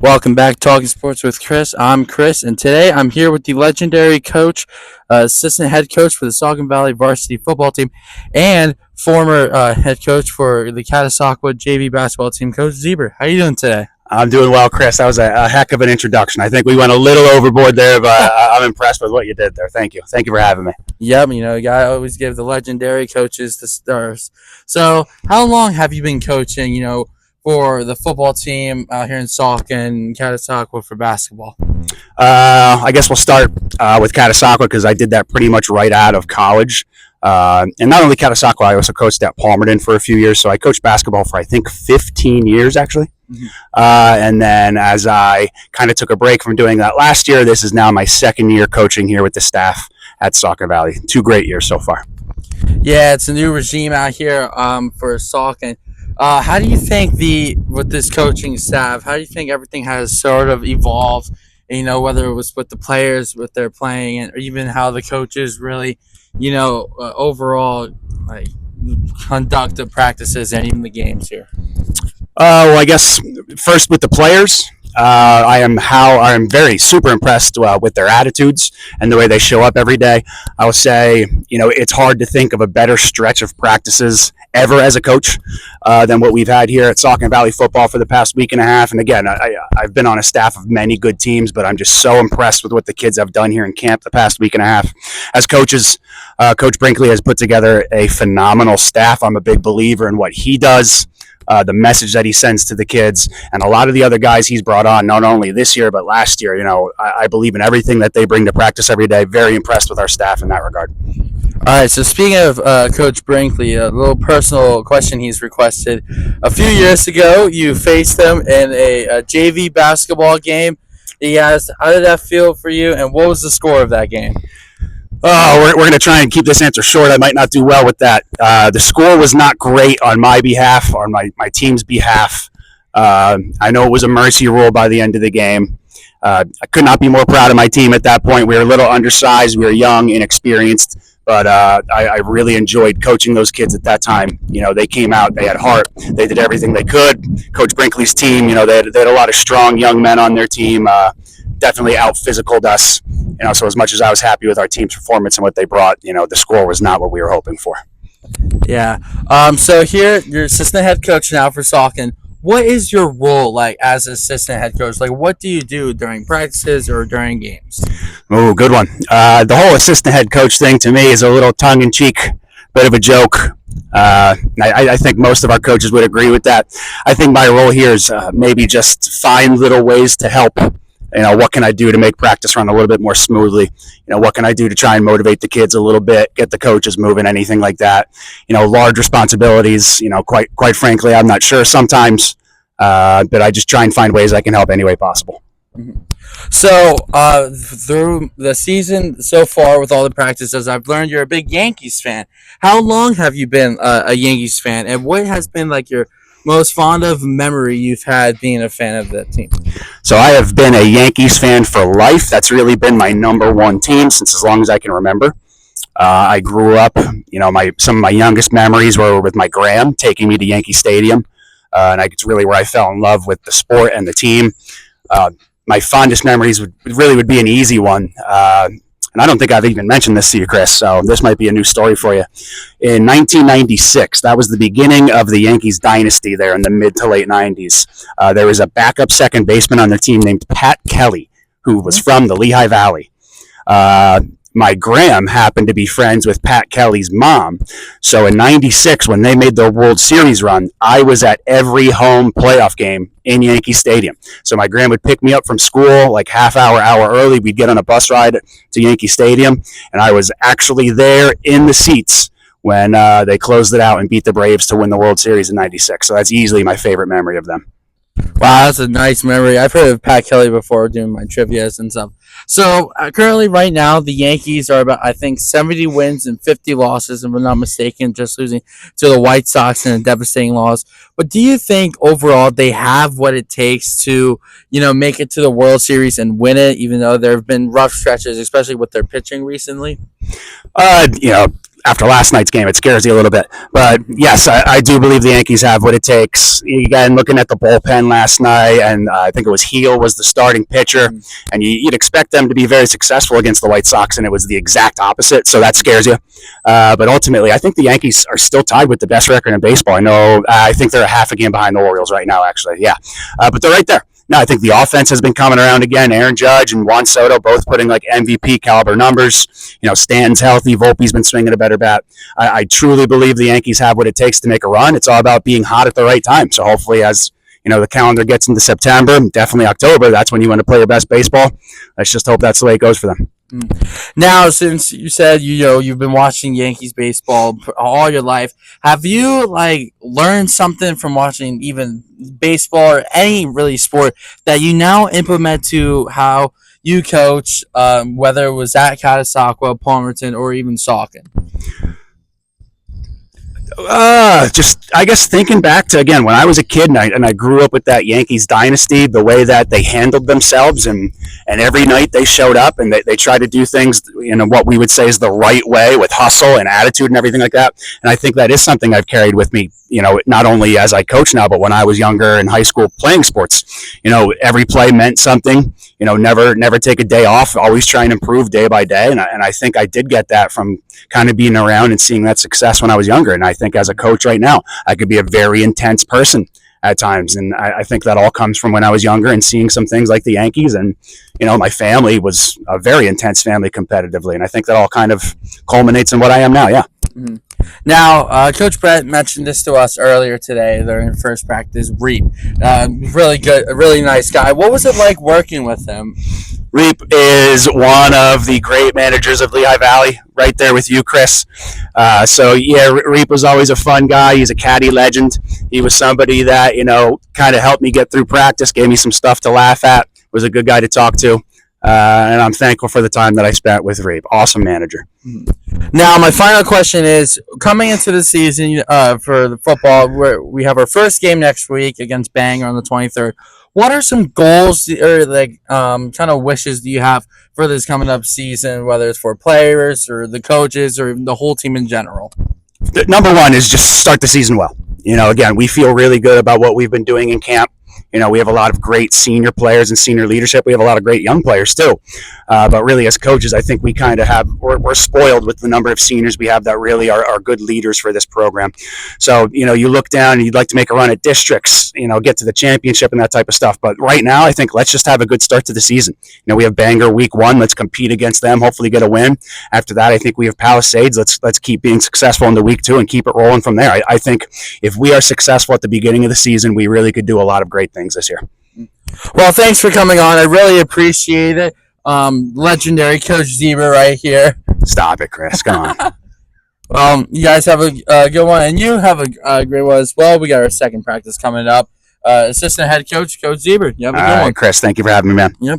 Welcome back to Talking Sports with Chris. I'm Chris, and today I'm here with the legendary coach, assistant head coach for the Saucon Valley Varsity football team, and former head coach for the Catasauqua JV basketball team, Coach Zieber. How are you doing today? I'm doing well, Chris. That was a heck of an introduction. I think we went a little overboard there, but I'm impressed with what you did there. Thank you. Thank you for having me. Yep, you gotta always give the legendary coaches the stars. So, how long have you been coaching, for the football team out here in Saucon, Catasauqua for basketball? I guess we'll start with Catasauqua because I did that pretty much right out of college. And not only Catasauqua, I also coached at Palmerton for a few years. So I coached basketball for, I think, 15 years, actually. Mm-hmm. And then as I kind of took a break from doing that last year, this is now my second year coaching here with the staff at Saucon Valley. 2 great years so far. Yeah, it's a new regime out here for Saucon. How do you think with this coaching staff, how do you think everything has sort of evolved? Whether it was with the players, what they're playing, and even how the coaches really, overall, like, conduct the practices and even the games here. Well, I guess first with the players, I am very super impressed with their attitudes and the way they show up every day. I will say, it's hard to think of a better stretch of practices ever as a coach than what we've had here at Saucon Valley football for the past week and a half. And again, I've been on a staff of many good teams, but I'm just so impressed with what the kids have done here in camp the past week and a half. As coaches, Coach Brinkley has put together a phenomenal staff. I'm a big believer in what he does. The message that he sends to the kids, and a lot of the other guys he's brought on, not only this year but last year. I believe in everything that they bring to practice every day. Very impressed with our staff in that regard. All right, so speaking of Coach Brinkley, a little personal question he's requested. A few years ago, you faced him in a JV basketball game. He asked, how did that feel for you, and what was the score of that game? Oh, we're going to try and keep this answer short. I might not do well with that. The score was not great on my behalf, on my team's behalf. I know it was a mercy rule by the end of the game. I could not be more proud of my team at that point. We were a little undersized. We were young, inexperienced, but I really enjoyed coaching those kids at that time. They came out. They had heart. They did everything they could. Coach Brinkley's team, they had a lot of strong young men on their team. Definitely out-physicaled us. So as much as I was happy with our team's performance and what they brought, the score was not what we were hoping for. Yeah. So here, you're assistant head coach now for Saucon. What is your role like as assistant head coach? Like, what do you do during practices or during games? Oh, good one. The whole assistant head coach thing to me is a little tongue-in-cheek, bit of a joke. I think most of our coaches would agree with that. I think my role here is maybe just find little ways to help. What can I do to make practice run a little bit more smoothly? What can I do to try and motivate the kids a little bit, get the coaches moving, anything like that? Large responsibilities, quite frankly, I'm not sure sometimes, but I just try and find ways I can help any way possible. Mm-hmm. So, through the season so far with all the practices, I've learned you're a big Yankees fan. How long have you been a Yankees fan, and what has been like your most fond of memory you've had being a fan of that team? So I have been a Yankees fan for life. That's really been my number one team since as long as I can remember. I grew up, some of my youngest memories were with my gram taking me to Yankee Stadium. And it's really where I fell in love with the sport and the team. My fondest memories would be an easy one. And I don't think I've even mentioned this to you, Chris, so this might be a new story for you. In 1996, that was the beginning of the Yankees dynasty there in the mid to late 90s. There was a backup second baseman on their team named Pat Kelly, who was from the Lehigh Valley. My gram happened to be friends with Pat Kelly's mom. So in 96, when they made their World Series run, I was at every home playoff game in Yankee Stadium. So my gram would pick me up from school like hour early. We'd get on a bus ride to Yankee Stadium, and I was actually there in the seats when they closed it out and beat the Braves to win the World Series in 96. So that's easily my favorite memory of them. Wow, that's a nice memory. I've heard of Pat Kelly before doing my trivias and stuff. So currently, right now, the Yankees are about, I think, 70 wins and 50 losses, if I'm not mistaken, just losing to the White Sox in a devastating loss. But do you think overall they have what it takes to, make it to the World Series and win it, even though there have been rough stretches, especially with their pitching recently? You know, after last night's game, it scares you a little bit. But yes, I do believe the Yankees have what it takes. Again, looking at the bullpen last night, and I think it was Heel was the starting pitcher, and you'd expect them to be very successful against the White Sox, and it was the exact opposite. So that scares you. But ultimately, I think the Yankees are still tied with the best record in baseball. I think they're a half a game behind the Orioles right now, actually. Yeah, but they're right there. No, I think the offense has been coming around again. Aaron Judge and Juan Soto both putting like MVP caliber numbers. Stan's healthy. Volpe's been swinging a better bat. I truly believe the Yankees have what it takes to make a run. It's all about being hot at the right time. So hopefully, as the calendar gets into September, definitely October, that's when you want to play your best baseball. Let's just hope that's the way it goes for them. Now, since you said you've been watching Yankees baseball all your life, have you learned something from watching even baseball or any really sport that you now implement to how you coach, whether it was at Catasauqua, Palmerton, or even Saucon? Just I guess thinking back to again when I was a kid and I grew up with that Yankees dynasty, the way that they handled themselves and every night they showed up and they tried to do things what we would say is the right way with hustle and attitude and everything like that. And I think that is something I've carried with me, not only as I coach now, but when I was younger in high school playing sports. Every play meant something. Never take a day off, always try and improve day by day. And I think I did get that from kind of being around and seeing that success when I was younger. And I think as a coach right now, I could be a very intense person at times. And I think that all comes from when I was younger and seeing some things like the Yankees. And, my family was a very intense family competitively. And I think that all kind of culminates in what I am now. Yeah. Mm-hmm. Now, Coach Brett mentioned this to us earlier today during first practice. Reap, really good, a really nice guy. What was it like working with him? Reap is one of the great managers of Lehigh Valley, right there with you, Chris. Reap was always a fun guy. He's a caddy legend. He was somebody that, kind of helped me get through practice, gave me some stuff to laugh at, was a good guy to talk to. And I'm thankful for the time that I spent with Reap. Awesome manager. Now, my final question is, coming into the season for the football, we have our first game next week against Bangor on the 23rd. What are some goals or kind of wishes do you have for this coming up season, whether it's for players or the coaches or the whole team in general? Number one is just start the season well. Again, we feel really good about what we've been doing in camp. We have a lot of great senior players and senior leadership. We have a lot of great young players too. But really, as coaches, I think we kind of we're spoiled with the number of seniors we have that really are good leaders for this program. So, you look down and you'd like to make a run at districts, get to the championship and that type of stuff. But right now, I think let's just have a good start to the season. We have Bangor week 1. Let's compete against them, hopefully get a win. After that, I think we have Palisades. Let's keep being successful in the week 2 and keep it rolling from there. I think if we are successful at the beginning of the season, we really could do a lot of great things this year. Well, thanks for coming on. I really appreciate it. Legendary Coach Zieber right here. Stop it, Chris. Come on. You guys have a good one, and you have a great one as well. We got our second practice coming up. Assistant head coach, Coach Zieber. You have a good one. Chris. Thank you for having me, man. Yep.